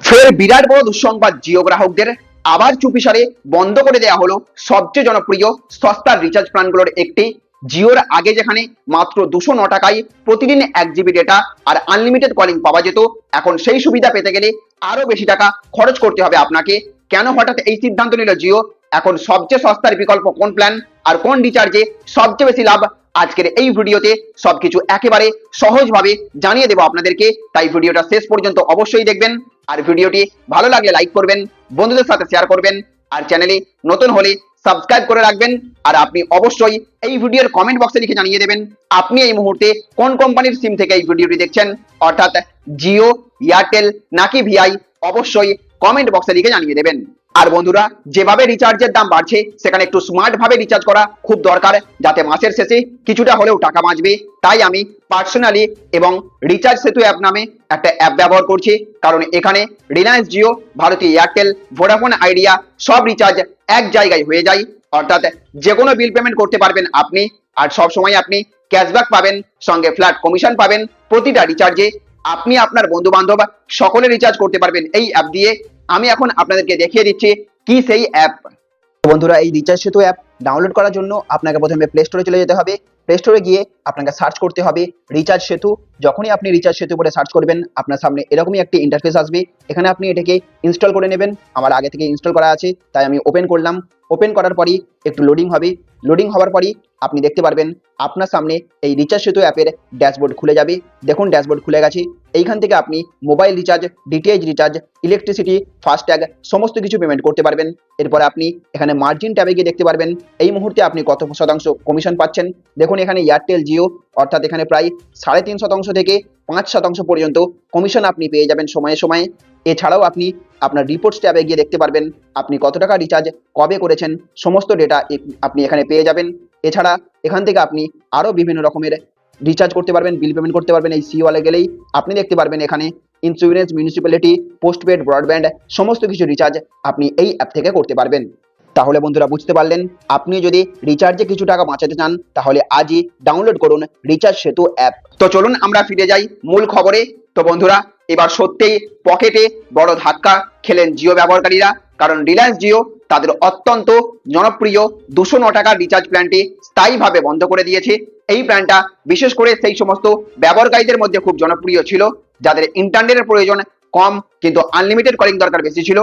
ফের বিরাট বড় দুঃসংবাদ জিও গ্রাহকদের। আবার চুপিসারে বন্ধ করে দেওয়া হলো সবচেয়ে জনপ্রিয় সস্তার রিচার্জ প্ল্যানগুলোর একটি। জিওর আগে যেখানে মাত্র 209 টাকায় প্রতিদিন 1 জিবি ডেটা আর আনলিমিটেড কলিং পাওয়া যেত, এখন সেই সুবিধা পেতে গেলে আরো বেশি টাকা খরচ করতে হবে আপনাকে। কেন হঠাৎ এই সিদ্ধান্ত নিল জিও? এখন সবচেয়ে সস্তার বিকল্প কোন প্ল্যান আর কোন রিচার্জে সবচেয়ে বেশি লাভ, আজকের এই ভিডিওতে সবকিছু একেবারে সহজভাবে জানিয়ে দেবো আপনাদেরকে। তাই ভিডিওটা শেষ পর্যন্ত অবশ্যই দেখবেন। আর ভিডিওটি ভালো লাগলে লাইক করবেন, বন্ধুদের সাথে শেয়ার করবেন, আর চ্যানেলে নতুন হলে সাবস্ক্রাইব করে রাখবেন। আর আপনি অবশ্যই এই ভিডিওর কমেন্ট বক্সে লিখে জানিয়ে দেবেন আপনি এই মুহূর্তে কোন কোম্পানির সিম থেকে এই ভিডিওটি দেখছেন, অর্থাৎ জিও, এয়ারটেল নাকি ভিআই। অবশ্যই কমেন্ট বক্সে লিখে জানিয়ে দেবেন। আর বন্ধুরা, যেভাবে রিচার্জের দাম বাড়ছে সেখানে একটু স্মার্ট ভাবে রিচার্জ করা খুব দরকার, যাতে মাসের শেষে কিছুটা হলেও টাকা বাঁচবে। তাই আমি পার্সোনালি এবং রিচার্জ সেতু অ্যাপ নামে একটা অ্যাপ ব্যবহার করছি, কারণ এখানে রিলায়েন্স জিও, ভারতী এয়ারটেল, ভোডাফোন আইডিয়া সব রিচার্জ এক জায়গায় হয়ে যায়। অর্থাৎ যে কোনো বিল পেমেন্ট করতে পারবেন আপনি, আর সব সময় আপনি ক্যাশব্যাক পাবেন, সঙ্গে ফ্ল্যাট কমিশন পাবেন প্রতিটা রিচার্জে। আপনি আপনার বন্ধু বান্ধব সকলে রিচার্জ করতে পারবেন এই অ্যাপ দিয়ে। আমি এখন আপনাদেরকে দেখিয়ে দিচ্ছি কি সেই অ্যাপ। বন্ধুরা, এই রিচার্জ সেতু অ্যাপ ডাউনলোড করার জন্য আপনাকে প্রথমে প্লে স্টোরে চলে যেতে হবে। প্লে স্টোরে গিয়ে আপনাকে সার্চ করতে হবে রিচার্জ সেতু। যখনই আপনি রিচার্জ সেতু বলে সার্চ করবেন, আপনার সামনে এরকমই একটি ইন্টারফেস আসবে। এখানে আপনি এটাকে ইনস্টল করে নেবেন। আমার আগে থেকে ইনস্টল করা আছে, তাই আমি ওপেন করলাম। ওপেন করার পরই একটু লোডিং হবে। লোডিং হওয়ার পরই আপনি দেখতে পারবেন আপনার সামনে এই রিচার্জ সেতু অ্যাপের ড্যাশবোর্ড খুলে যাবে। দেখুন, ড্যাশবোর্ড খুলে গেছে। এইখান থেকে আপনি mobile recharge, DTH recharge, electricity, FASTag সমস্ত কিছু পেমেন্ট করতে পারবেন। এরপরে আপনি এখানে মার্জিন ট্যাবে গিয়ে দেখতে পারবেন এই মুহূর্তে আপনি কত শতাংশ কমিশন পাচ্ছেন। দেখুন, এখানে এয়ারটেল জিও অর্থাৎ এখানে প্রায় 3.5% থেকে 5% পর্যন্ত কমিশন আপনি পেয়ে যাবেন সময়ে সময়ে। এছাড়াও আপনি আপনার রিপোর্টস ট্যাবে গিয়ে দেখতে পারবেন আপনি কত টাকা রিচার্জ কবে করেছেন, সমস্ত ডেটা আপনি এখানে পেয়ে যাবেন। এছাড়া এখান থেকে আপনি আরও বিভিন্ন রকমের রিচার্জ করতে পারবেন, বিল পেমেন্ট করতে পারবেন। এই সিওয়ালে গেলেই আপনি দেখতে পারবেন এখানে ইন্স্যুরেন্স, মিউনিসিপ্যালিটি, পোস্টপেড, ব্রডব্যান্ড সমস্ত কিছু রিচার্জ আপনি এই অ্যাপ থেকে করতে পারবেন। তাহলে বন্ধুরা, বুঝতে পারলেন, আপনি যদি রিচার্জে কিছু টাকা বাঁচাতে চান তাহলে আজই ডাউনলোড করুন রিচার্জ সেতু অ্যাপ। তো চলুন আমরা ফিরে যাই মূল খবরে। তো বন্ধুরা, এবার সত্যিই পকেটে বড় ধাক্কা খেলেন জিও ব্যবহারকারীরা, কারণ রিলায়েন্স জিও তাদের অত্যন্ত জনপ্রিয় 209 টাকার রিচার্জ প্ল্যানটি স্থায়ীভাবে বন্ধ করে দিয়েছে। এই প্ল্যানটা বিশেষ করে সেই সমস্ত ব্যবহারকারীদের মধ্যে খুব জনপ্রিয় ছিল যাদের ইন্টারনেটের প্রয়োজন কম কিন্তু আনলিমিটেড কলিং দরকার বেশি ছিল।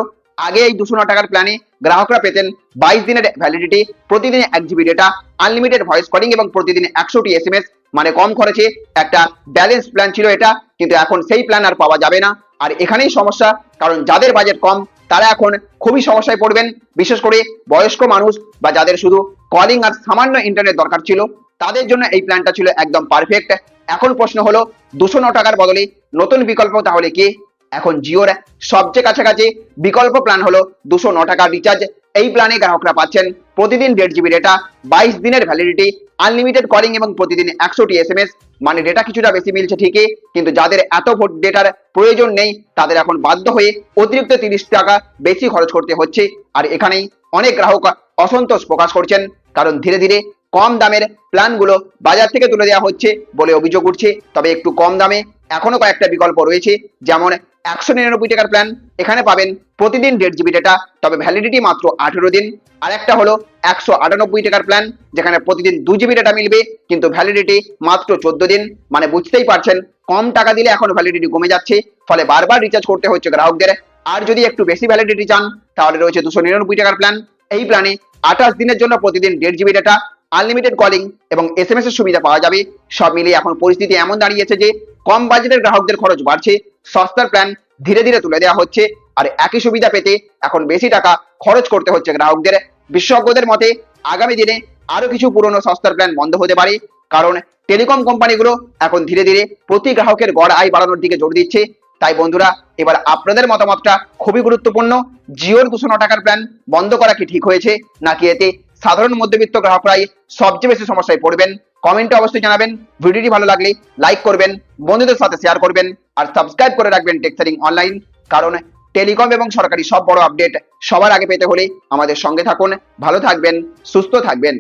আগে এই 209 টাকার প্ল্যানে গ্রাহকরা পেতেন 22 দিনের ভ্যালিডিটি, প্রতিদিন 1 GB data, unlimited voice calling এবং প্রতিদিন 100টি এসএমএস। মানে কম খরচে একটা ব্যালেন্স প্ল্যান ছিল এটা, কিন্তু এখন সেই প্ল্যান আর পাওয়া যাবে না। আর এখানেই সমস্যা, কারণ যাদের বাজেট কম তারা এখন খুবই সমস্যায় পড়বেন। বিশেষ করে বয়স্ক মানুষ বা যাদের শুধু কলিং আর সামান্য ইন্টারনেট দরকার ছিল, তাদের জন্য এই প্ল্যানটা ছিল একদম পারফেক্ট। এখন প্রশ্ন হলো 209 টাকার বদলে নতুন বিকল্প তাহলে কি? এখন জিওর সবচেয়ে কাছাকাছি বিকল্প প্ল্যান হলো 209 টাকা রিচার্জ। এই প্ল্যানে গ্রাহকরা পাচ্ছেন প্রতিদিন 1.5 জিবি ডেটা, 22 দিনের ভ্যালিডিটি, আনলিমিটেড কলিং এবং প্রতিদিন 100টি এসএমএস। মানে ডেটা কিছুটা বেশি মিলছে ঠিকই, কিন্তু যাদের এত ডেটার প্রয়োজন নেই তাদের এখন বাধ্য হয়ে অতিরিক্ত 30 টাকা বেশি খরচ করতে হচ্ছে। আর এখানেই অনেক গ্রাহক অসন্তোষ প্রকাশ করছেন, কারণ ধীরে ধীরে কম দামের প্ল্যানগুলো বাজার থেকে তুলে দেওয়া হচ্ছে বলে অভিযোগ উঠছে। তবে একটু কম দামে এখনো কয়েকটা বিকল্প রয়েছে, যেমন 199 টাকার প্ল্যান। এখানে পাবেন প্রতিদিন 1.5 জিবি ডেটা, তবে ভ্যালিডিটি মাত্র 18 দিন। আর একটা হলো 198 টাকার প্ল্যান, যেখানে প্রতিদিন 2 জিবি ডেটা মিলবে কিন্তু ভ্যালিডিটি মাত্র 14 দিন। মানে বুঝতেই পারছেন, কম টাকা দিলে এখন ভ্যালিডিটি কমে যাচ্ছে, ফলে বারবার রিচার্জ করতে হচ্ছে গ্রাহকদের। আর যদি একটু বেশি ভ্যালিডিটি চান তাহলে রয়েছে 299 টাকার প্ল্যান। এই প্ল্যানে 28 দিনের জন্য প্রতিদিন 1.5 জিবি ডেটা, আনলিমিটেড কলিং এবং এসএমএস এর সুবিধা পাওয়া যাবে। সব মিলিয়ে এখন পরিস্থিতি এমন দাঁড়িয়েছে যে কম বাজেটের গ্রাহকদের খরচ বাড়ছে, সস্তার প্ল্যান ধীরে ধীরে তুলে দেওয়া হচ্ছে, আর একই সুবিধা পেতে এখন বেশি টাকা খরচ করতে হচ্ছে গ্রাহকদের। বিশেষজ্ঞদের মতে আগামী দিনে আরো কিছু পুরনো সস্তার প্ল্যান বন্ধ হতে পারে, কারণ টেলিকম কোম্পানিগুলো এখন ধীরে ধীরে প্রতি গ্রাহকের গড় আয় বাড়ানোর দিকে জোর দিচ্ছে। তাই বন্ধুরা, এবার আপনাদের মতামতটা খুবই গুরুত্বপূর্ণ। জিওর 209 টাকার প্ল্যান বন্ধ করা কি ঠিক হয়েছে, নাকি এতে সাধারণ মধ্যবিত্ত গ্রাহকরাই সবচেয়ে বেশি সমস্যায় পড়বেন? কমেন্টে অবশ্যই জানাবেন। ভিডিওটি ভালো লাগলে লাইক করবেন, বন্ধুদের সাথে শেয়ার করবেন, আর সাবস্ক্রাইব করে রাখবেন টেক সেলিং অনলাইন, কারণ টেলিকম এবং সরকারি সব বড় আপডেট সবার আগে পেতে হলে আমাদের সঙ্গে থাকুন। ভালো থাকবেন, সুস্থ থাকবেন।